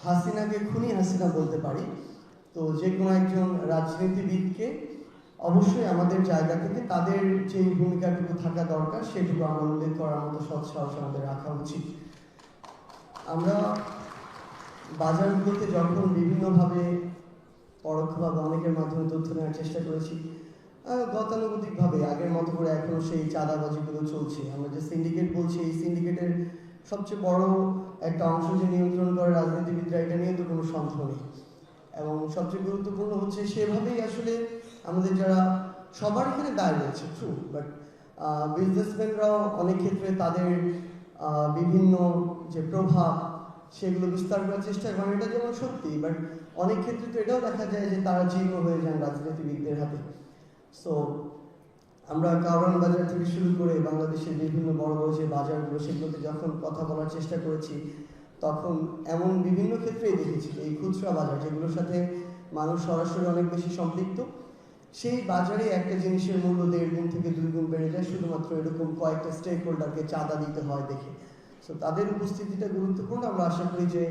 হাসিনাকে খুনি হাসিনা বলতে পারি। তো যে কোনো একজন রাজনীতিবিদকে অবশ্যই আমাদের জায়গা থেকে তাদের যে ভূমিকাটুকু থাকা দরকার সেটুকু আমরা উল্লেখ করার মতো সৎ সাহস আমাদের রাখা উচিত। আমরা বাজারগুলোতে যখন বিভিন্নভাবে পরোক্ষভাবে অনেকের মাধ্যমে তথ্য নেওয়ার চেষ্টা করেছি, গতানুগতিকভাবে আগের মতো করে এখনও সেই চাঁদাবাজিগুলো চলছে। আমরা যে সিন্ডিকেট বলছি, এই সিন্ডিকেটের সবচেয়ে বড় একটা অংশ যে নিয়ন্ত্রণ করে রাজনীতিবিদরা, এটা নিয়ে তো কোনো সন্দেহ নেই। এবং সবচেয়ে গুরুত্বপূর্ণ হচ্ছে সেভাবেই আসলে আমাদের যারা সবার এখানে দায় রয়েছে, ট্রু, বাট বিজনেসম্যানরাও অনেক ক্ষেত্রে তাদের বিভিন্ন যে প্রভাব সেগুলো বিস্তার করার চেষ্টা করেন, এটা যেমন সত্যি, বাট অনেক ক্ষেত্রে তো এটাও দেখা যায় যে তারা জীর্ণ হয়ে যান রাজনীতিবিদদের হাতে। সো আমরা কারওয়ান বাজার থেকে শুরু করে বাংলাদেশের বিভিন্ন বড় বড় যে বাজারগুলো সেগুলোতে যখন কথা বলার চেষ্টা করেছি, তখন এমন বিভিন্ন ক্ষেত্রেই দেখেছি এই খুচরা বাজার যেগুলোর সাথে মানুষ সরাসরি অনেক বেশি সম্পৃক্ত, সেই বাজারে একটা জিনিসের মূল্য 1.5 গুণ থেকে 2 গুণ বেড়ে যায় শুধুমাত্র এরকম কয়েকটা স্টেক হোল্ডারকে চাঁদা দিতে হয় দেখে। সো তাদের উপস্থিতিটা গুরুত্বপূর্ণ। আমরা আশা করি যে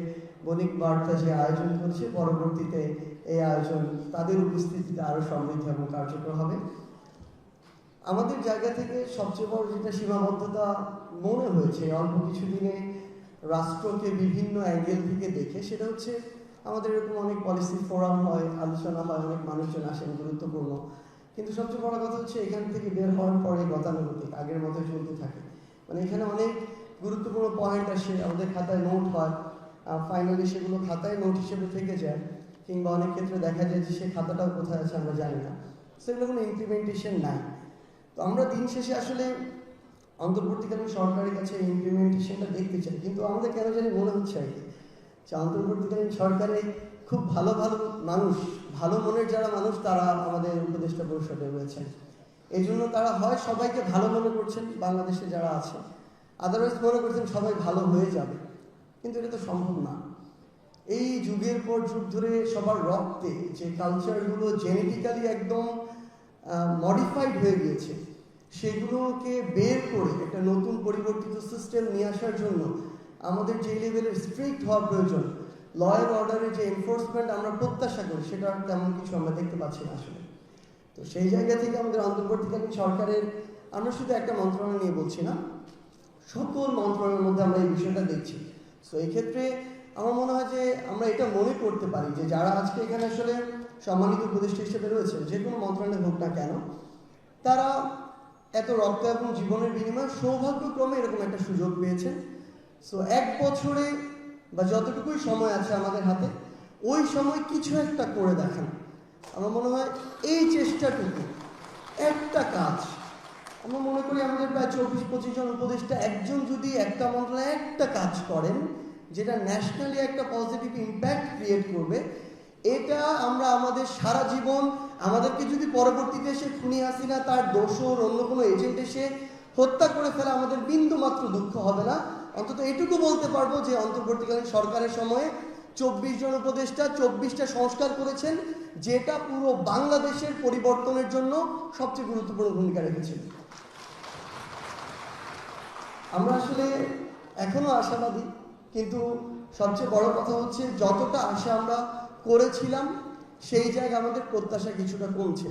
বণিক বার্তা যে আয়োজন করছে, পরবর্তীতে এই আয়োজন তাদের উপস্থিতিতে আরও সমৃদ্ধ এবং কার্যকর হবে। আমাদের জায়গা থেকে সবচেয়ে বড় যেটা সীমাবদ্ধতা মনে হয়েছে অল্প কিছুদিনে রাষ্ট্রকে বিভিন্ন অ্যাঙ্গেল থেকে দেখে, সেটা হচ্ছে আমাদের এরকম অনেক পলিসি ফোরাম হয়, আলোচনা হয়, অনেক মানুষজন আসেন, গুরুত্বপূর্ণ। কিন্তু সবচেয়ে বড় কথা হচ্ছে এখান থেকে বের হওয়ার পরে গতানুগতিক আগের মতো চলতে থাকে। মানে এখানে অনেক গুরুত্বপূর্ণ পয়েন্ট আসে, আমাদের খাতায় নোট হয়, ফাইনালি সেগুলো খাতায় নোট হিসেবে থেকে যায়, কিংবা অনেক ক্ষেত্রে দেখা যায় যে সে খাতাটাও কোথায় আছে আমরা জানি না। সেগুলো কোনো ইমপ্লিমেন্টেশন নাই। তো আমরা দিন শেষে আসলে অন্তর্বর্তীকালীন সরকারের কাছে ইমপ্লিমেন্টেশনটা দেখতে চাই, কিন্তু আমাদের কেন জানি মনে হচ্ছে আর কি যে অন্তর্বর্তীকালীন সরকারে খুব ভালো ভালো মানুষ, ভালো মনের যারা মানুষ, তারা আমাদের উপদেষ্টা পরিষদে রয়েছেন। এই জন্য তারা হয় সবাইকে ভালো মনে করছেন বাংলাদেশে যারা আছে, আদারওয়াইজ মনে করছেন সবাই ভালো হয়ে যাবে, কিন্তু এটা তো সম্ভব না। এই যুগের পর যুগ ধরে সবার রক্তে যে কালচারগুলো জেনেটিক্যালি একদম মডিফাইড হয়ে গিয়েছে, সেগুলোকে বের করে একটা নতুন পরিবর্তিত সিস্টেম নিয়ে আসার জন্য আমাদের যে লেভেলের স্ট্রিক্ট হওয়া প্রয়োজন, ল অ্যান্ড অর্ডারের যে এনফোর্সমেন্ট আমরা প্রত্যাশা করি, সেটা তেমন কিছু আমরা দেখতে পাচ্ছি না আসলে। তো সেই জায়গা থেকে আমাদের অন্তর্বর্তীকালীন সরকারের, আমরা শুধু একটা মন্ত্রণালয় নিয়ে বলছি না, সকল মন্ত্রণালয়ের মধ্যে আমরা এই বিষয়টা দেখছি। সো এই ক্ষেত্রে আমার মনে হয় যে আমরা এটা মনে করতে পারি যে যারা আজকে এখানে আসলে সম্মানিত উপদেষ্টা হিসেবে রয়েছে, যে কোনো মন্ত্রণালয় হোক না কেন, তারা এত রক্ত এবং জীবনের বিনিময়ে সৌভাগ্যক্রমে এরকম একটা সুযোগ পেয়েছেন। সো 1 বছরে বা যতটুকুই সময় আছে আমাদের হাতে, ওই সময় কিছু একটা করে দেখান। আমার মনে হয় এই চেষ্টাটুকু, একটা কাজ, আমরা মনে করি আমাদের প্রায় 24-25 জন উপদেষ্টা, একজন যদি একটা মন্ত্রণালয়ে একটা কাজ করেন যেটা ন্যাশনালি একটা পজিটিভ ইম্প্যাক্ট ক্রিয়েট করবে, এটা আমরা আমাদের সারা জীবন, আমাদেরকে যদি পরবর্তীতে এসে খুনি হাসিনা তার দোসর অন্য কোনো এজেন্ট এসে হত্যা করে ফেলে, আমাদের বিন্দু মাত্র দুঃখ হবে না। অন্তত এটুকু বলতে পারবো যে অন্তর্বর্তীকালীন সরকারের সময়ে 24 জন উপদেষ্টা 24টা সংস্কার করেছেন, যেটা পুরো বাংলাদেশের পরিবর্তনের জন্য সবচেয়ে গুরুত্বপূর্ণ ভূমিকা রেখেছিল। আমরা আসলে এখনো আশাবাদী, কিন্তু সবচেয়ে বড় কথা হচ্ছে যতটা আশা আমরা করেছিলাম সেই জায়গায় আমাদের প্রত্যাশা কিছুটা কমছে।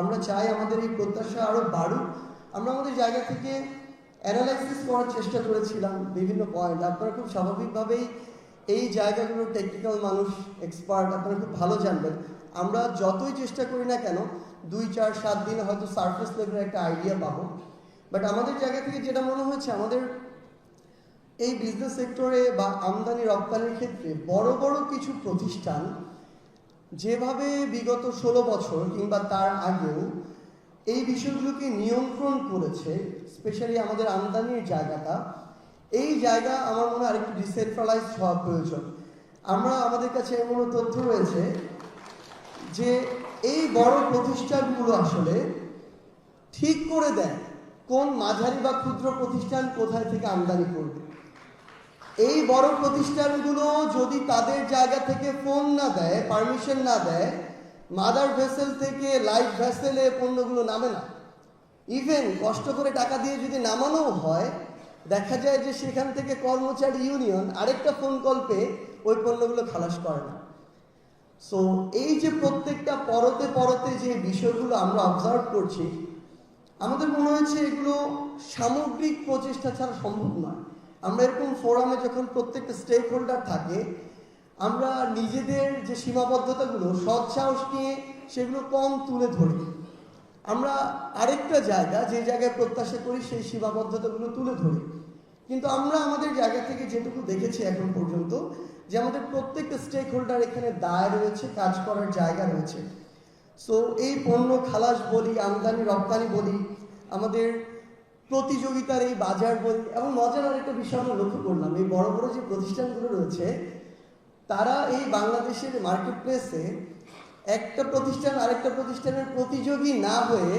আমরা চাই আমাদের এই প্রত্যাশা আরও বাড়ুক। আমরা আমাদের জায়গা থেকে অ্যানালাইসিস করার চেষ্টা করেছিলাম বিভিন্ন পয়েন্ট। আপনারা খুব স্বাভাবিকভাবেই এই জায়গাগুলোর টেকনিক্যাল মানুষ, এক্সপার্ট, আপনারা খুব ভালো জানবেন। আমরা যতই চেষ্টা করি না কেন 2, 4, 7 দিনে হয়তো সারফেস লেভেলের একটা আইডিয়া পাবো, বাট আমাদের জায়গা থেকে যেটা মনে হচ্ছে, আমাদের এই বিজনেস সেক্টরে বা আমদানি রপ্তানির ক্ষেত্রে বড় বড় কিছু প্রতিষ্ঠান যেভাবে বিগত 16 বছর কিংবা তার আগেও এই বিষয়গুলোকে নিয়ন্ত্রণ করেছে, স্পেশালি আমাদের আমদানির জায়গাটা, এই জায়গা আমার মনে হয় আরেকটু ডিসেন্ট্রালাইজড হওয়া প্রয়োজন। আমাদের কাছে এমন তথ্য রয়েছে যে এই বড় প্রতিষ্ঠানগুলো আসলে ঠিক করে দেয় কোন মাঝারি বা ক্ষুদ্র প্রতিষ্ঠান কোথায় থেকে আমদানি করবে। এই বড় প্রতিষ্ঠানগুলো যদি তাদের জায়গা থেকে ফোন না দেয়, পারমিশন না দেয়, মাদার ভেসেল থেকে লাইট ভেসেলে পণ্যগুলো নামে না। ইভেন কষ্ট করে টাকা দিয়ে যদি নামানো হয়, দেখা যায় যে সেখান থেকে কর্মচারী ইউনিয়ন আরেকটা ফোন কল পেয়ে ওই পণ্যগুলো খালাস করে না। সো এই যে প্রত্যেকটা পরতে পরতে যে বিষয়গুলো আমরা অবজার্ভ করছি, আমাদের মনে হচ্ছে এগুলো সামগ্রিক প্রচেষ্টা ছাড়া সম্ভব নয়। আমরা এরকম ফোরামে যখন প্রত্যেকটা স্টেক হোল্ডার থাকে, আমরা নিজেদের যে সীমাবদ্ধতাগুলো সৎসাহস নিয়ে সেগুলো কম তুলে ধরি। আমরা আরেকটা জায়গা, যে জায়গায় প্রত্যাশা করি সেই সীমাবদ্ধতাগুলো তুলে ধরি। কিন্তু আমরা আমাদের জায়গা থেকে যেটুকু দেখেছি এখন পর্যন্ত, যে আমাদের প্রত্যেকটা স্টেক হোল্ডার এখানে দায় রয়েছে, কাজ করার জায়গা রয়েছে। সো এই পণ্য খালাস বলি, আমদানি রপ্তানি বলি, আমাদের প্রতিযোগিতার এই বাজার বলি, এবং মজার আরেকটা বিষয় আমরা লক্ষ্য করলাম, এই বড় বড় যে প্রতিষ্ঠানগুলো রয়েছে তারা এই বাংলাদেশের মার্কেট প্লেসে একটা প্রতিষ্ঠান আরেকটা প্রতিষ্ঠানের প্রতিযোগী না হয়ে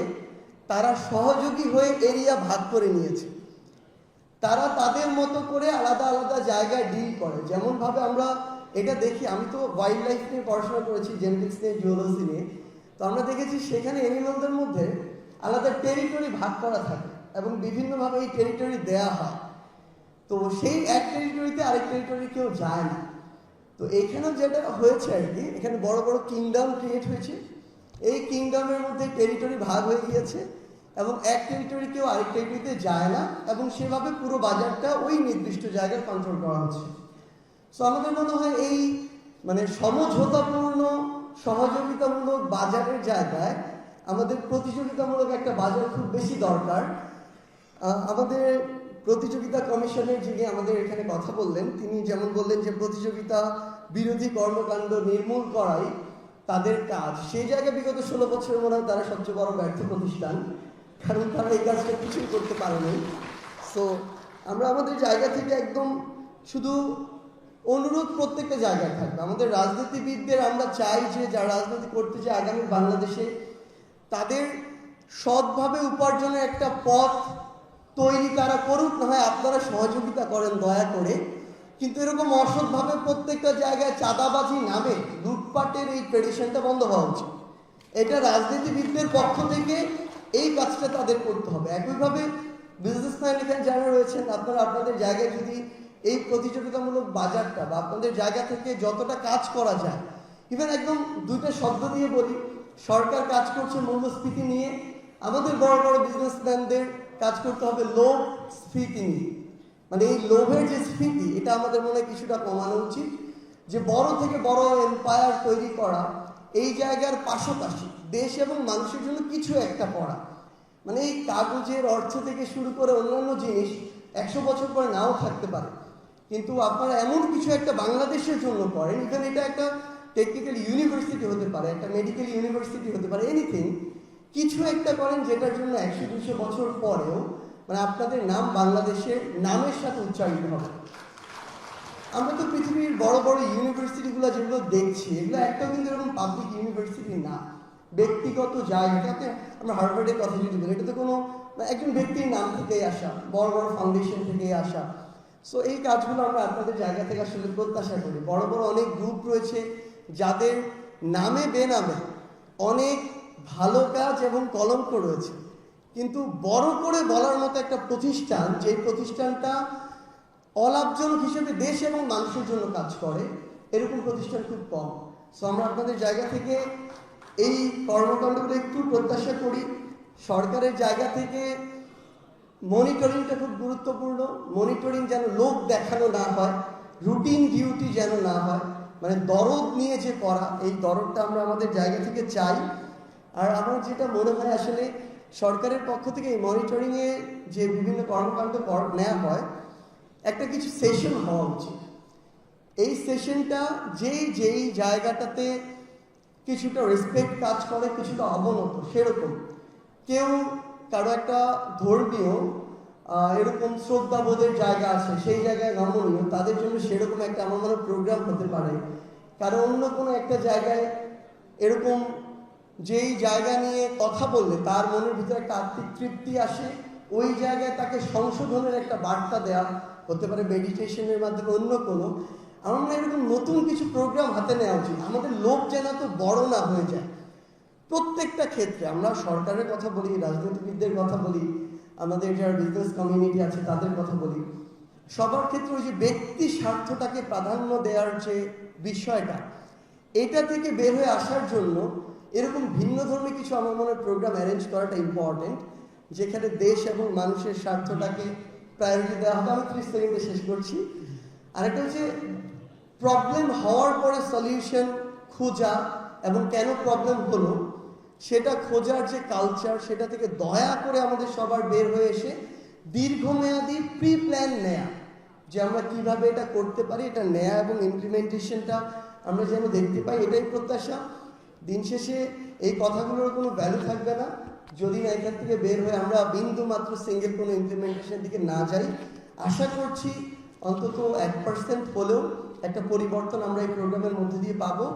তারা সহযোগী হয়ে এরিয়া ভাগ করে নিয়েছে। তারা তাদের মতো করে আলাদা আলাদা জায়গায় ডিল করে। যেমনভাবে আমরা এটা দেখি, আমি তো ওয়াইল্ড লাইফ নিয়ে পড়াশোনা করেছি, জেনেটিক্স নিয়ে, জিওলজি নিয়ে, তো আমরা দেখেছি সেখানে অ্যানিমালদের মধ্যে আলাদা টেরিটরি ভাগ করা থাকে এবং বিভিন্নভাবে এই টেরিটরি দেয়া হয়। তো সেই এক টেরিটরিতে আরেক টেরিটরি কেউ যায় না। তো এখানেও যেটা হয়েছে আর কি, এখানে বড় বড় কিংডম ক্রিয়েট হয়েছে। এই কিংডমের মধ্যে টেরিটরি ভাগ হয়ে গিয়েছে এবং এক টেরিটরি কেউ আরেক টেরিটরিতে যায় না, এবং সেভাবে পুরো বাজারটা ওই নির্দিষ্ট জায়গায় কন্ট্রোল করা হচ্ছে। সো আমাদের মনে হয় এই মানে সমঝোতাপূর্ণ সহযোগিতামূলক বাজারের জায়গায় আমাদের প্রতিযোগিতামূলক একটা বাজার খুব বেশি দরকার। আমাদের প্রতিযোগিতা কমিশনের যিনি আমাদের এখানে কথা বললেন, তিনি যেমন বললেন যে প্রতিযোগিতা বিরোধী কর্মকাণ্ড নির্মূল করাই তাদের কাজ। সেই জায়গায় বিগত 16 বছরের মনে হয় তারা সবচেয়ে বড় ব্যর্থ প্রতিষ্ঠান, কারণ তারা এই কাজটা কিছুই করতে পারেনি। সো আমরা আমাদের জায়গা থেকে একদম শুধু অনুরোধ প্রত্যেকটা জায়গায় থাকবে। আমাদের রাজনীতিবিদদের আমরা চাই যে যারা রাজনীতি করতে চায় আগামী বাংলাদেশে, তাদের সৎভাবে উপার্জনের একটা পথ তৈরি তারা করুক, না হয় আপনারা সহযোগিতা করেন দয়া করে। কিন্তু এরকম অসৎভাবে প্রত্যেকটা জায়গায় চাঁদাবাজি নামে লুটপাটের এই ট্রেডিশনটা বন্ধ হওয়া উচিত। এটা রাজনীতিবিদদের পক্ষ থেকে এই কাজটা তাদের করতে হবে। একইভাবে বিজনেসম্যান এখানে যারা রয়েছেন, আপনারা আপনাদের জায়গায় যদি এই প্রতিযোগিতামূলক বাজারটা বা আপনাদের জায়গা থেকে যতটা কাজ করা যায়, ইভেন একদম দুইটা শব্দ দিয়ে বলি, সরকার কাজ করছে মূল্যস্ফীতি নিয়ে, আমাদের বড় বড় বিজনেসম্যানদের কাজ করতে হবে লোভ স্ফীতি নিয়ে। মানে এই লোভের যে স্ফীতি, এটা আমাদের মনে কিছুটা কমানো উচিত। যে বড় থেকে বড় এম্পায়ার তৈরি করা, এই জায়গার পাশাপাশি দেশ এবং মানুষের জন্য কিছু একটা করা, মানে এই কাগজের অর্থ থেকে শুরু করে অন্যান্য জিনিস 100 বছর পরে নাও থাকতে পারে, কিন্তু আপনারা এমন কিছু একটা বাংলাদেশের জন্য করেন। ইভেন এটা একটা টেকনিক্যাল ইউনিভার্সিটি হতে পারে, একটা মেডিকেল ইউনিভার্সিটি হতে পারে, এনিথিং, কিছু একটা করেন যেটার জন্য 100-200 বছর পরেও মানে আপনাদের নাম বাংলাদেশের নামের সাথে উচ্চারিত হবে। আমরা তো পৃথিবীর বড় বড় ইউনিভার্সিটিগুলো যেগুলো দেখছি, এগুলো একটাও কিন্তু এরকম পাবলিক ইউনিভার্সিটি না, ব্যক্তিগত জায়গাতে। আমরা হার্ভার্ডের কথা যদি বলি, এটা তো কোনো একজন ব্যক্তির নাম থেকেই আসা, বড় বড় ফাউন্ডেশন থেকেই আসা। সো এই কাজগুলো আমরা আপনাদের জায়গা থেকে আসলে প্রত্যাশা করি। বড় বড় অনেক গ্রুপ রয়েছে যাদের নামে বেনামে অনেক ভালো কাজ এবং কলঙ্ক রয়েছে, কিন্তু বড় করে বলার মতো একটা প্রতিষ্ঠান, যে প্রতিষ্ঠানটা অলাভজনক হিসেবে দেশ এবং মানুষের জন্য কাজ করে, এরকম প্রতিষ্ঠান খুব কম। সো আমরা আপনাদের জায়গা থেকে এই কর্মকাণ্ডগুলো একটু প্রত্যাশা করি। সরকারের জায়গা থেকে মনিটরিংটা খুব গুরুত্বপূর্ণ। মনিটরিং যেন লোক দেখানো না হয়, রুটিন ডিউটি যেন না হয়, মানে দরদ নিয়ে যে করা, এই দরদটা আমরা আমাদের জায়গা থেকে চাই। আর আমার যেটা মনে হয় আসলে সরকারের পক্ষ থেকে এই মনিটরিংয়ে যে বিভিন্ন কর্মকাণ্ড নেওয়া হয়, একটা কিছু সেশন হওয়া উচিত। এই সেশনটা যেই জায়গাটাতে কিছুটা রেসপেক্ট কাজ করে, কিছুটা অবনত, সেরকম কেউ কারো একটা ধর্মীয় এরকম শ্রদ্ধাবোধের জায়গা আছে, সেই জায়গায় নমনীয়, তাদের জন্য সেরকম একটা আমার মনে প্রোগ্রাম হতে পারে। কারণ অন্য কোনো একটা জায়গায় এরকম যেই জায়গা নিয়ে কথা বললে তার মনের ভিতরে একটা আত্মিক তৃপ্তি আসে, ওই জায়গায় তাকে সংশোধনের একটা বার্তা দেওয়া হতে পারে মেডিটেশনের মাধ্যমে, অন্য কোনো। আমার মনে হয় এরকম নতুন কিছু প্রোগ্রাম হাতে নেওয়া উচিত। আমাদের লোক যেন এত বড় না হয়ে যায় প্রত্যেকটা ক্ষেত্রে। আমরা সরকারের কথা বলি, রাজনীতিবিদদের কথা বলি, আমাদের যারা বিজনেস কমিউনিটি আছে তাদের কথা বলি, সবার ক্ষেত্রে ওই যে ব্যক্তি স্বার্থটাকে প্রাধান্য দেওয়ার যে বিষয়টা, এটা থেকে বের হয়ে আসার জন্য এরকম ভিন্ন ধর্মী কিছু আমার মনে হয় প্রোগ্রাম অ্যারেঞ্জ করাটা ইম্পর্টেন্ট, যেখানে দেশ এবং মানুষের স্বার্থটাকে প্রায়োরিটি দেওয়া হবে। আমি 30 সেকেন্ডে শেষ করছি। আরেকটা হচ্ছে প্রবলেম হওয়ার পরে সলিউশন খোঁজা এবং কেন প্রবলেম হলো সেটা খোঁজার যে কালচার, সেটা থেকে দয়া করে আমাদের সবার বের হয়ে এসে দীর্ঘমেয়াদী প্রি প্ল্যান নেয়া, যে আমরা কিভাবে এটা করতে পারি, এটা নেয়া এবং ইমপ্লিমেন্টেশনটা আমরা যেন দেখতে পাই, এটাই প্রত্যাশা। দিন শেষে এই কথাগুলোর কোনো ভ্যালু থাকবে না যদি না এখান থেকে বের হয়ে আমরা বিন্দু মাত্র সিঙ্গেল কোনো ইমপ্লিমেন্টেশনের দিকে না যাই। আশা করছি অন্তত 1% হলেও একটা পরিবর্তন আমরা এই প্রোগ্রামের মধ্যে দিয়ে পাবো।